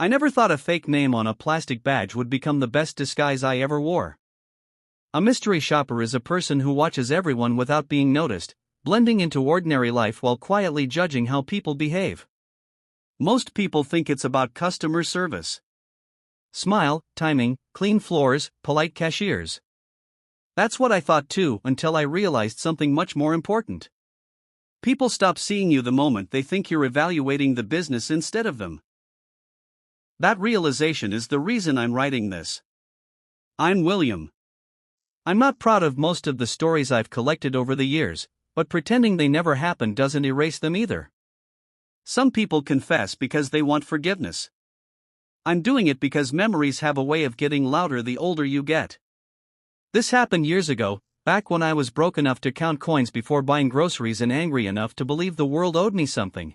I never thought a fake name on a plastic badge would become the best disguise I ever wore. A mystery shopper is a person who watches everyone without being noticed, blending into ordinary life while quietly judging how people behave. Most people think it's about customer service. Smile, timing, clean floors, polite cashiers. That's what I thought too, until I realized something much more important. People stop seeing you the moment they think you're evaluating the business instead of them. That realization is the reason I'm writing this. I'm William. I'm not proud of most of the stories I've collected over the years, but pretending they never happened doesn't erase them either. Some people confess because they want forgiveness. I'm doing it because memories have a way of getting louder the older you get. This happened years ago, back when I was broke enough to count coins before buying groceries and angry enough to believe the world owed me something.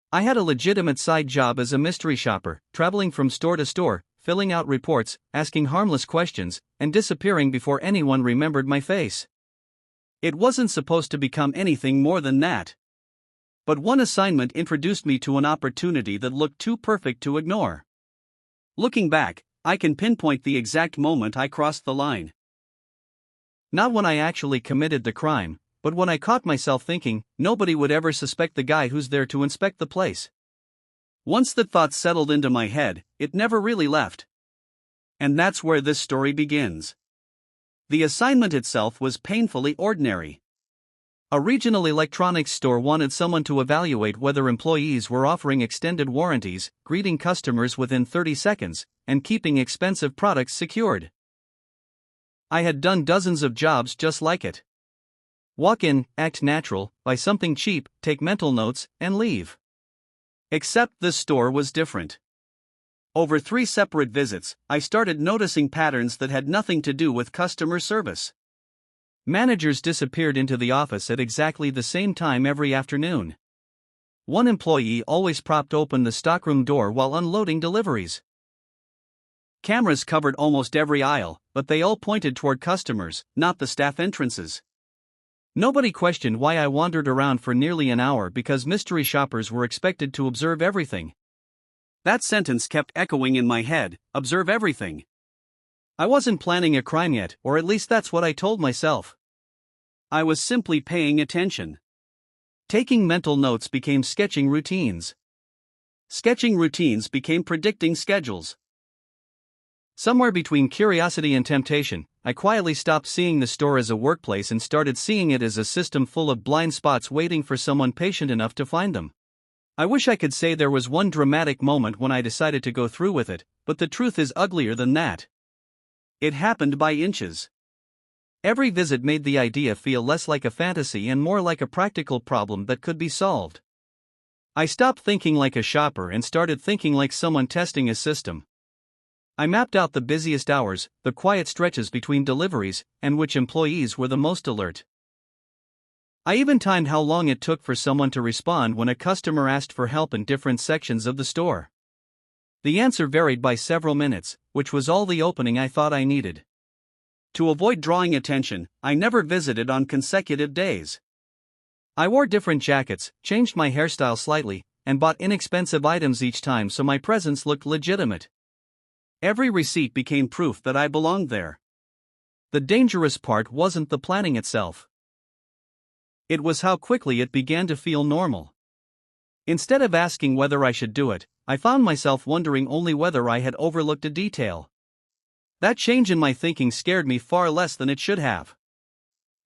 I had a legitimate side job as a mystery shopper, traveling from store to store, filling out reports, asking harmless questions, and disappearing before anyone remembered my face. It wasn't supposed to become anything more than that. But one assignment introduced me to an opportunity that looked too perfect to ignore. Looking back, I can pinpoint the exact moment I crossed the line. Not when I actually committed the crime, but when I caught myself thinking, nobody would ever suspect the guy who's there to inspect the place. Once that thought settled into my head, it never really left. And that's where this story begins. The assignment itself was painfully ordinary. A regional electronics store wanted someone to evaluate whether employees were offering extended warranties, greeting customers within 30 seconds, and keeping expensive products secured. I had done dozens of jobs just like it. Walk in, act natural, buy something cheap, take mental notes, and leave. Except this store was different. Over 3 separate visits, I started noticing patterns that had nothing to do with customer service. Managers disappeared into the office at exactly the same time every afternoon. One employee always propped open the stockroom door while unloading deliveries. Cameras covered almost every aisle, but they all pointed toward customers, not the staff entrances. Nobody questioned why I wandered around for nearly an hour because mystery shoppers were expected to observe everything. That sentence kept echoing in my head, observe everything. I wasn't planning a crime yet, or at least that's what I told myself. I was simply paying attention. Taking mental notes became sketching routines. Sketching routines became predicting schedules. Somewhere between curiosity and temptation, I quietly stopped seeing the store as a workplace and started seeing it as a system full of blind spots waiting for someone patient enough to find them. I wish I could say there was one dramatic moment when I decided to go through with it, but the truth is uglier than that. It happened by inches. Every visit made the idea feel less like a fantasy and more like a practical problem that could be solved. I stopped thinking like a shopper and started thinking like someone testing a system. I mapped out the busiest hours, the quiet stretches between deliveries, and which employees were the most alert. I even timed how long it took for someone to respond when a customer asked for help in different sections of the store. The answer varied by several minutes, which was all the opening I thought I needed. To avoid drawing attention, I never visited on consecutive days. I wore different jackets, changed my hairstyle slightly, and bought inexpensive items each time so my presence looked legitimate. Every receipt became proof that I belonged there. The dangerous part wasn't the planning itself. It was how quickly it began to feel normal. Instead of asking whether I should do it, I found myself wondering only whether I had overlooked a detail. That change in my thinking scared me far less than it should have.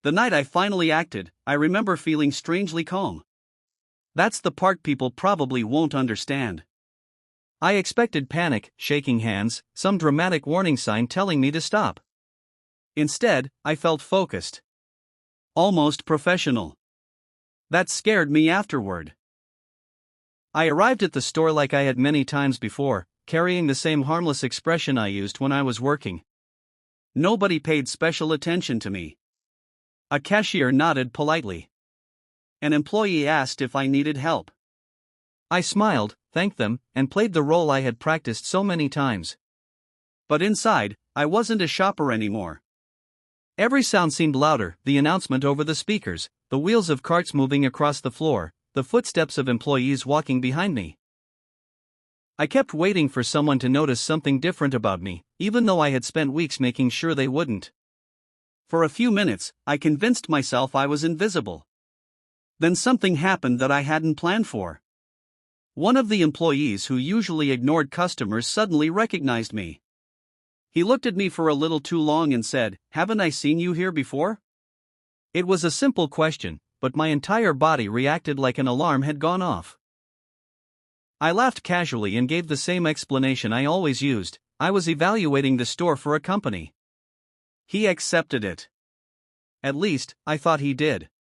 The night I finally acted, I remember feeling strangely calm. That's the part people probably won't understand. I expected panic, shaking hands, some dramatic warning sign telling me to stop. Instead, I felt focused. Almost professional. That scared me afterward. I arrived at the store like I had many times before, carrying the same harmless expression I used when I was working. Nobody paid special attention to me. A cashier nodded politely. An employee asked if I needed help. I smiled, thanked them, and played the role I had practiced so many times. But inside, I wasn't a shopper anymore. Every sound seemed louder, the announcement over the speakers, the wheels of carts moving across the floor, the footsteps of employees walking behind me. I kept waiting for someone to notice something different about me, even though I had spent weeks making sure they wouldn't. For a few minutes, I convinced myself I was invisible. Then something happened that I hadn't planned for. One of the employees who usually ignored customers suddenly recognized me. He looked at me for a little too long and said, "Haven't I seen you here before?" It was a simple question, but my entire body reacted like an alarm had gone off. I laughed casually and gave the same explanation I always used: I was evaluating the store for a company. He accepted it. At least, I thought he did.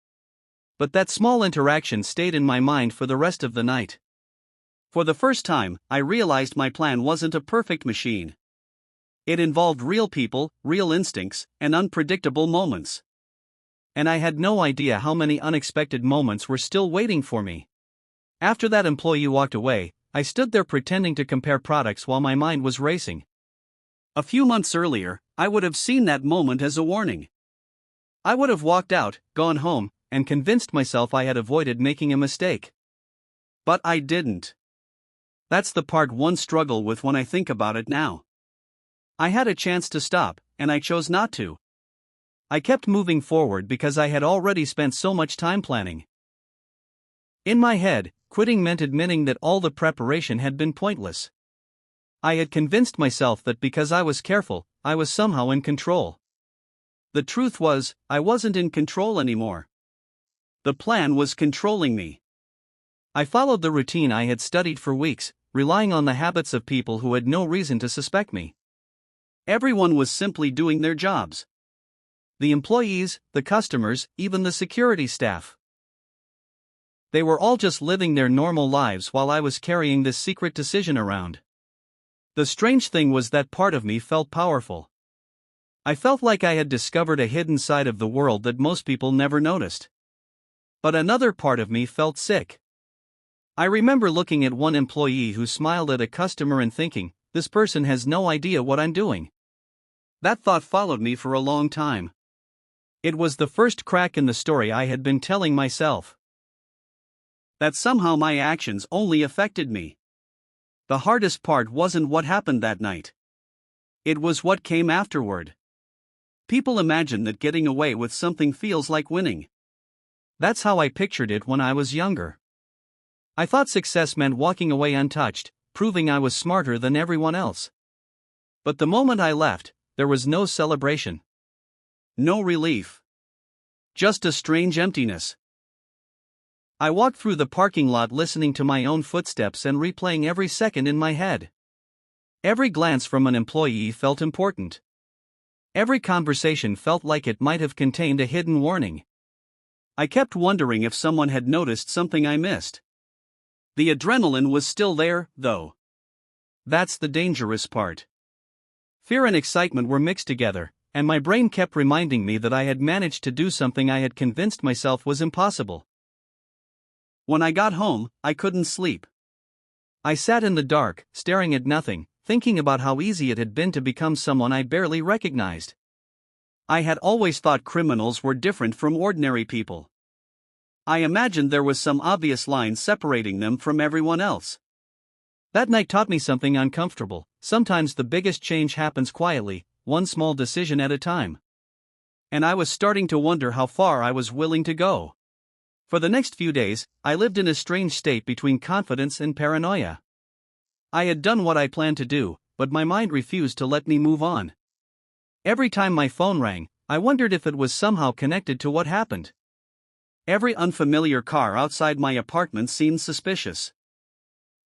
But that small interaction stayed in my mind for the rest of the night. For the first time, I realized my plan wasn't a perfect machine. It involved real people, real instincts, and unpredictable moments. And I had no idea how many unexpected moments were still waiting for me. After that employee walked away, I stood there pretending to compare products while my mind was racing. A few months earlier, I would have seen that moment as a warning. I would have walked out, gone home, and convinced myself I had avoided making a mistake. But I didn't. That's the part one struggles with when I think about it now. I had a chance to stop, and I chose not to. I kept moving forward because I had already spent so much time planning. In my head, quitting meant admitting that all the preparation had been pointless. I had convinced myself that because I was careful, I was somehow in control. The truth was, I wasn't in control anymore. The plan was controlling me. I followed the routine I had studied for weeks, relying on the habits of people who had no reason to suspect me. Everyone was simply doing their jobs. The employees, the customers, even the security staff. They were all just living their normal lives while I was carrying this secret decision around. The strange thing was that part of me felt powerful. I felt like I had discovered a hidden side of the world that most people never noticed. But another part of me felt sick. I remember looking at one employee who smiled at a customer and thinking, "This person has no idea what I'm doing." That thought followed me for a long time. It was the first crack in the story I had been telling myself. That somehow my actions only affected me. The hardest part wasn't what happened that night. It was what came afterward. People imagine that getting away with something feels like winning. That's how I pictured it when I was younger. I thought success meant walking away untouched, proving I was smarter than everyone else. But the moment I left, there was no celebration. No relief. Just a strange emptiness. I walked through the parking lot listening to my own footsteps and replaying every second in my head. Every glance from an employee felt important. Every conversation felt like it might have contained a hidden warning. I kept wondering if someone had noticed something I missed. The adrenaline was still there, though. That's the dangerous part. Fear and excitement were mixed together, and my brain kept reminding me that I had managed to do something I had convinced myself was impossible. When I got home, I couldn't sleep. I sat in the dark, staring at nothing, thinking about how easy it had been to become someone I barely recognized. I had always thought criminals were different from ordinary people. I imagined there was some obvious line separating them from everyone else. That night taught me something uncomfortable. Sometimes the biggest change happens quietly, one small decision at a time. And I was starting to wonder how far I was willing to go. For the next few days, I lived in a strange state between confidence and paranoia. I had done what I planned to do, but my mind refused to let me move on. Every time my phone rang, I wondered if it was somehow connected to what happened. Every unfamiliar car outside my apartment seemed suspicious.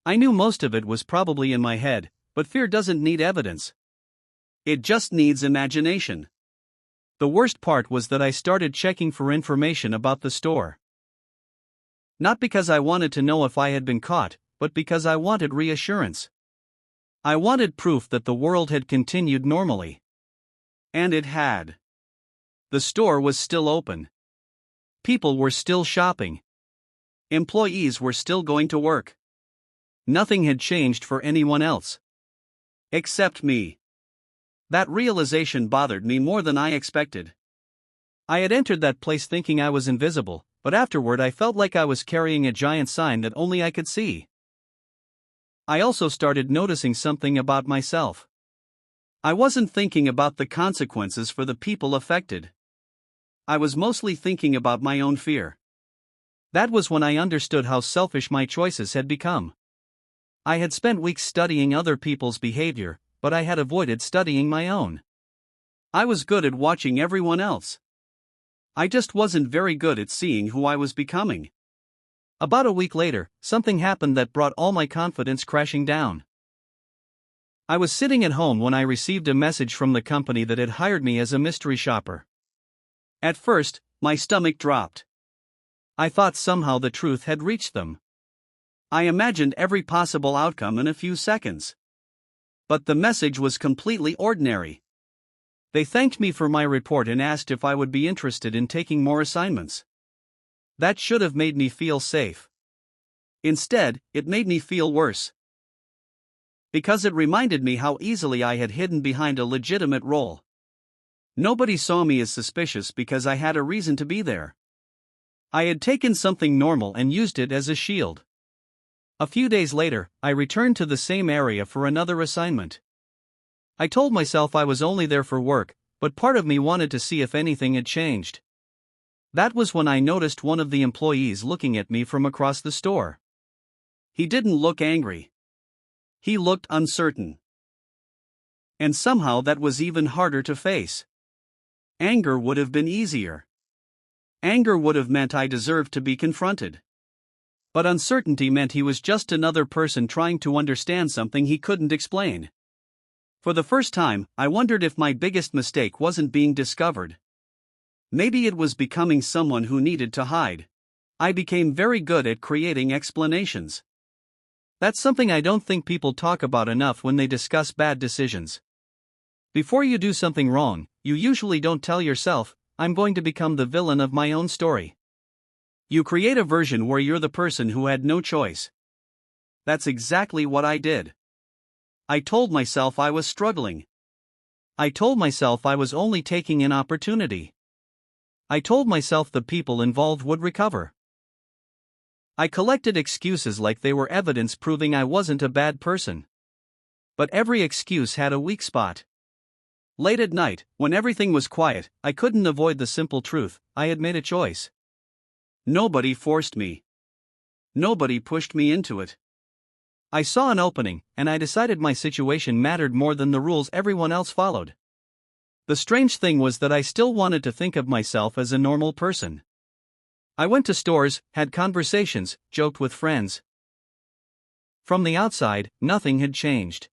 I knew most of it was probably in my head, but fear doesn't need evidence. It just needs imagination. The worst part was that I started checking for information about the store. Not because I wanted to know if I had been caught, but because I wanted reassurance. I wanted proof that the world had continued normally. And it had. The store was still open. People were still shopping. Employees were still going to work. Nothing had changed for anyone else. Except me. That realization bothered me more than I expected. I had entered that place thinking I was invisible, but afterward I felt like I was carrying a giant sign that only I could see. I also started noticing something about myself. I wasn't thinking about the consequences for the people affected. I was mostly thinking about my own fear. That was when I understood how selfish my choices had become. I had spent weeks studying other people's behavior, but I had avoided studying my own. I was good at watching everyone else. I just wasn't very good at seeing who I was becoming. About a week later, something happened that brought all my confidence crashing down. I was sitting at home when I received a message from the company that had hired me as a mystery shopper. At first, my stomach dropped. I thought somehow the truth had reached them. I imagined every possible outcome in a few seconds. But the message was completely ordinary. They thanked me for my report and asked if I would be interested in taking more assignments. That should have made me feel safe. Instead, it made me feel worse. Because it reminded me how easily I had hidden behind a legitimate role. Nobody saw me as suspicious because I had a reason to be there. I had taken something normal and used it as a shield. A few days later, I returned to the same area for another assignment. I told myself I was only there for work, but part of me wanted to see if anything had changed. That was when I noticed one of the employees looking at me from across the store. He didn't look angry. He looked uncertain. And somehow that was even harder to face. Anger would have been easier. Anger would have meant I deserved to be confronted. But uncertainty meant he was just another person trying to understand something he couldn't explain. For the first time, I wondered if my biggest mistake wasn't being discovered. Maybe it was becoming someone who needed to hide. I became very good at creating explanations. That's something I don't think people talk about enough when they discuss bad decisions. Before you do something wrong, you usually don't tell yourself, I'm going to become the villain of my own story. You create a version where you're the person who had no choice. That's exactly what I did. I told myself I was struggling. I told myself I was only taking an opportunity. I told myself the people involved would recover. I collected excuses like they were evidence proving I wasn't a bad person. But every excuse had a weak spot. Late at night, when everything was quiet, I couldn't avoid the simple truth: I had made a choice. Nobody forced me. Nobody pushed me into it. I saw an opening, and I decided my situation mattered more than the rules everyone else followed. The strange thing was that I still wanted to think of myself as a normal person. I went to stores, had conversations, joked with friends. From the outside, nothing had changed.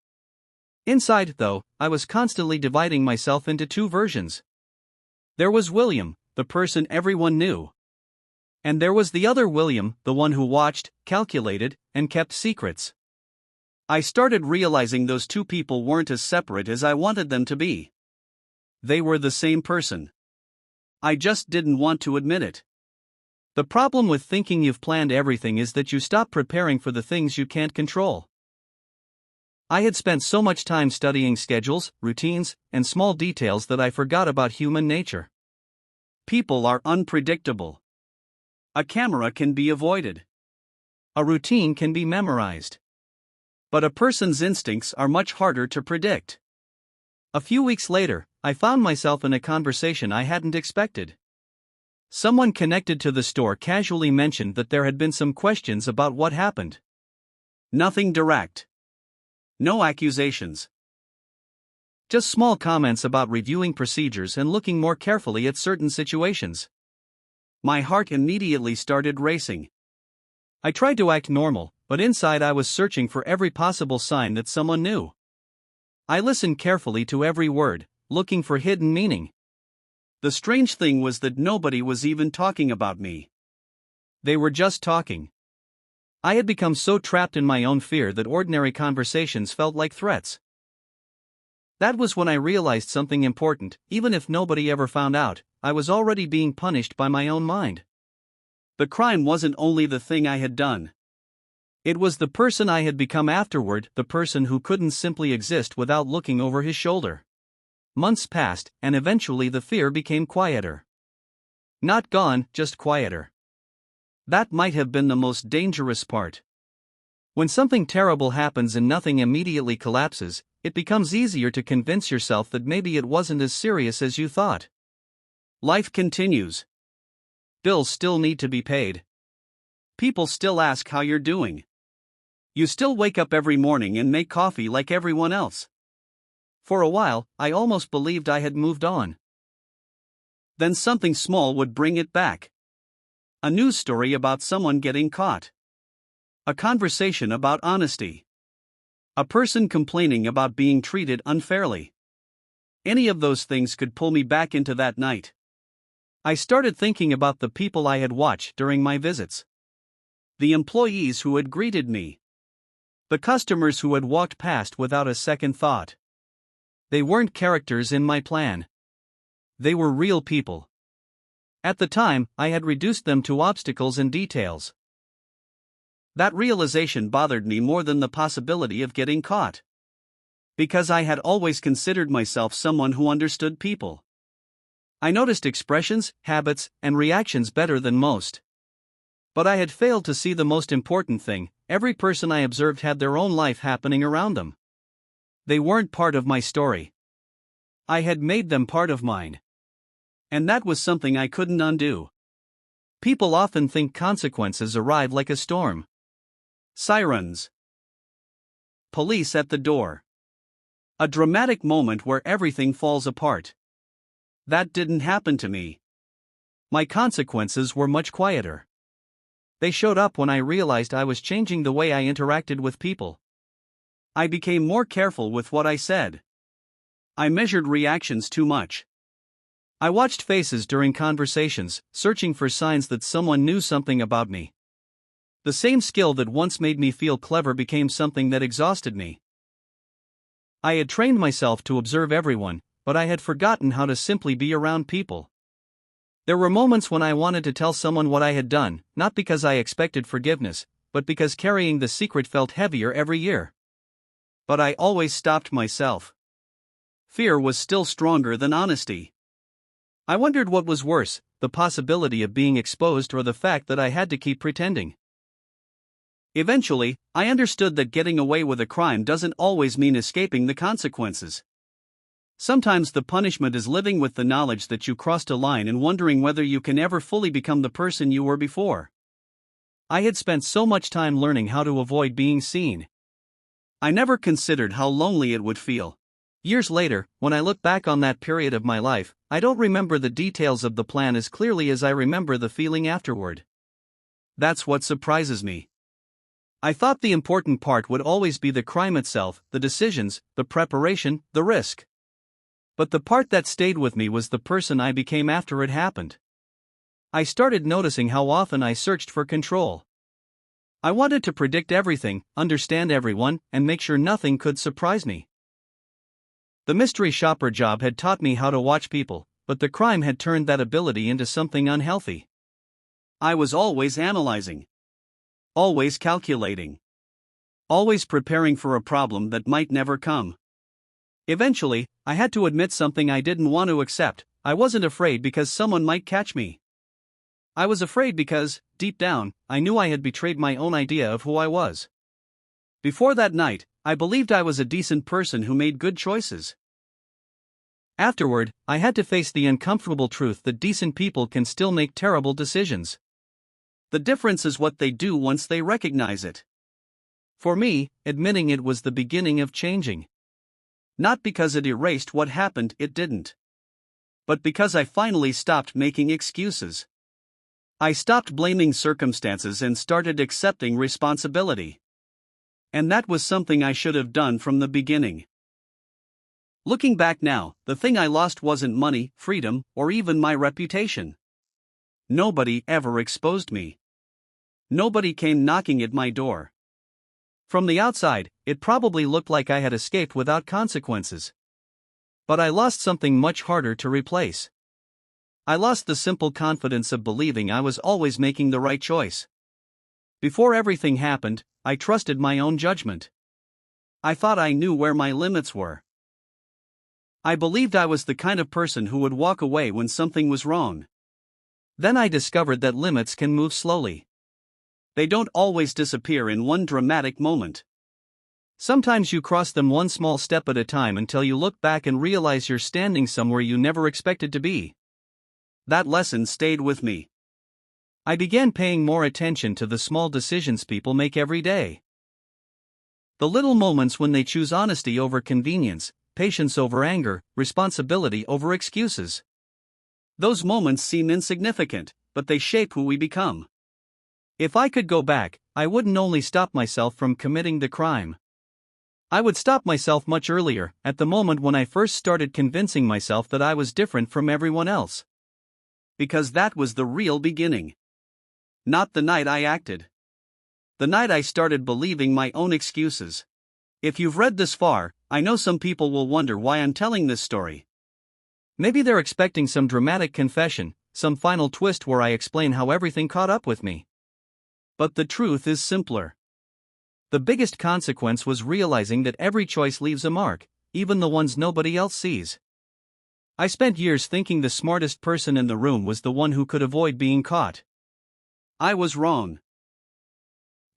Inside, though, I was constantly dividing myself into two versions. There was William, the person everyone knew. And there was the other William, the one who watched, calculated, and kept secrets. I started realizing those two people weren't as separate as I wanted them to be. They were the same person. I just didn't want to admit it. The problem with thinking you've planned everything is that you stop preparing for the things you can't control. I had spent so much time studying schedules, routines, and small details that I forgot about human nature. People are unpredictable. A camera can be avoided. A routine can be memorized. But a person's instincts are much harder to predict. A few weeks later, I found myself in a conversation I hadn't expected. Someone connected to the store casually mentioned that there had been some questions about what happened. Nothing direct. No accusations. Just small comments about reviewing procedures and looking more carefully at certain situations. My heart immediately started racing. I tried to act normal, but inside I was searching for every possible sign that someone knew. I listened carefully to every word, looking for hidden meaning. The strange thing was that nobody was even talking about me. They were just talking. I had become so trapped in my own fear that ordinary conversations felt like threats. That was when I realized something important: even if nobody ever found out, I was already being punished by my own mind. The crime wasn't only the thing I had done. It was the person I had become afterward, the person who couldn't simply exist without looking over his shoulder. Months passed, and eventually the fear became quieter. Not gone, just quieter. That might have been the most dangerous part. When something terrible happens and nothing immediately collapses, it becomes easier to convince yourself that maybe it wasn't as serious as you thought. Life continues. Bills still need to be paid. People still ask how you're doing. You still wake up every morning and make coffee like everyone else. For a while, I almost believed I had moved on. Then something small would bring it back. A news story about someone getting caught. A conversation about honesty. A person complaining about being treated unfairly. Any of those things could pull me back into that night. I started thinking about the people I had watched during my visits. The employees who had greeted me. The customers who had walked past without a second thought. They weren't characters in my plan. They were real people. At the time, I had reduced them to obstacles and details. That realization bothered me more than the possibility of getting caught. Because I had always considered myself someone who understood people. I noticed expressions, habits, and reactions better than most. But I had failed to see the most important thing: every person I observed had their own life happening around them. They weren't part of my story. I had made them part of mine. And that was something I couldn't undo. People often think consequences arrive like a storm. Sirens. Police at the door. A dramatic moment where everything falls apart. That didn't happen to me. My consequences were much quieter. They showed up when I realized I was changing the way I interacted with people. I became more careful with what I said. I measured reactions too much. I watched faces during conversations, searching for signs that someone knew something about me. The same skill that once made me feel clever became something that exhausted me. I had trained myself to observe everyone, but I had forgotten how to simply be around people. There were moments when I wanted to tell someone what I had done, not because I expected forgiveness, but because carrying the secret felt heavier every year. But I always stopped myself. Fear was still stronger than honesty. I wondered what was worse, the possibility of being exposed or the fact that I had to keep pretending. Eventually, I understood that getting away with a crime doesn't always mean escaping the consequences. Sometimes the punishment is living with the knowledge that you crossed a line and wondering whether you can ever fully become the person you were before. I had spent so much time learning how to avoid being seen. I never considered how lonely it would feel. Years later, when I look back on that period of my life, I don't remember the details of the plan as clearly as I remember the feeling afterward. That's what surprises me. I thought the important part would always be the crime itself, the decisions, the preparation, the risk. But the part that stayed with me was the person I became after it happened. I started noticing how often I searched for control. I wanted to predict everything, understand everyone, and make sure nothing could surprise me. The mystery shopper job had taught me how to watch people, but the crime had turned that ability into something unhealthy. I was always analyzing. Always calculating. Always preparing for a problem that might never come. Eventually, I had to admit something I didn't want to accept. I wasn't afraid because someone might catch me. I was afraid because, deep down, I knew I had betrayed my own idea of who I was. Before that night, I believed I was a decent person who made good choices. Afterward, I had to face the uncomfortable truth that decent people can still make terrible decisions. The difference is what they do once they recognize it. For me, admitting it was the beginning of changing. Not because it erased what happened, it didn't. But because I finally stopped making excuses. I stopped blaming circumstances and started accepting responsibility. And that was something I should have done from the beginning. Looking back now, the thing I lost wasn't money, freedom, or even my reputation. Nobody ever exposed me. Nobody came knocking at my door. From the outside, it probably looked like I had escaped without consequences. But I lost something much harder to replace. I lost the simple confidence of believing I was always making the right choice. Before everything happened, I trusted my own judgment. I thought I knew where my limits were. I believed I was the kind of person who would walk away when something was wrong. Then I discovered that limits can move slowly. They don't always disappear in one dramatic moment. Sometimes you cross them one small step at a time until you look back and realize you're standing somewhere you never expected to be. That lesson stayed with me. I began paying more attention to the small decisions people make every day. The little moments when they choose honesty over convenience, patience over anger, responsibility over excuses. Those moments seem insignificant, but they shape who we become. If I could go back, I wouldn't only stop myself from committing the crime. I would stop myself much earlier, at the moment when I first started convincing myself that I was different from everyone else. Because that was the real beginning. Not the night I acted. The night I started believing my own excuses. If you've read this far, I know some people will wonder why I'm telling this story. Maybe they're expecting some dramatic confession, some final twist where I explain how everything caught up with me. But the truth is simpler. The biggest consequence was realizing that every choice leaves a mark, even the ones nobody else sees. I spent years thinking the smartest person in the room was the one who could avoid being caught. I was wrong.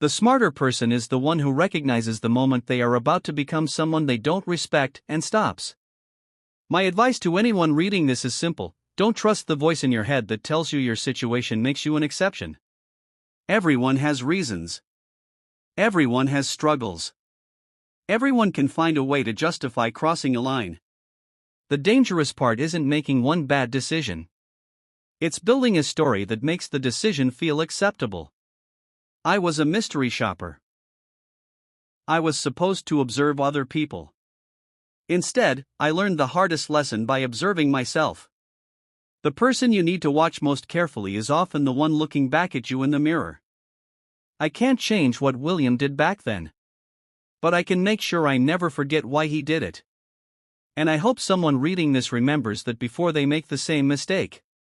The smarter person is the one who recognizes the moment they are about to become someone they don't respect and stops. My advice to anyone reading this is simple: don't trust the voice in your head that tells you your situation makes you an exception. Everyone has reasons. Everyone has struggles. Everyone can find a way to justify crossing a line. The dangerous part isn't making one bad decision. It's building a story that makes the decision feel acceptable. I was a mystery shopper. I was supposed to observe other people. Instead, I learned the hardest lesson by observing myself. The person you need to watch most carefully is often the one looking back at you in the mirror. I can't change what William did back then. But I can make sure I never forget why he did it. And I hope someone reading this remembers that before they make the same mistake.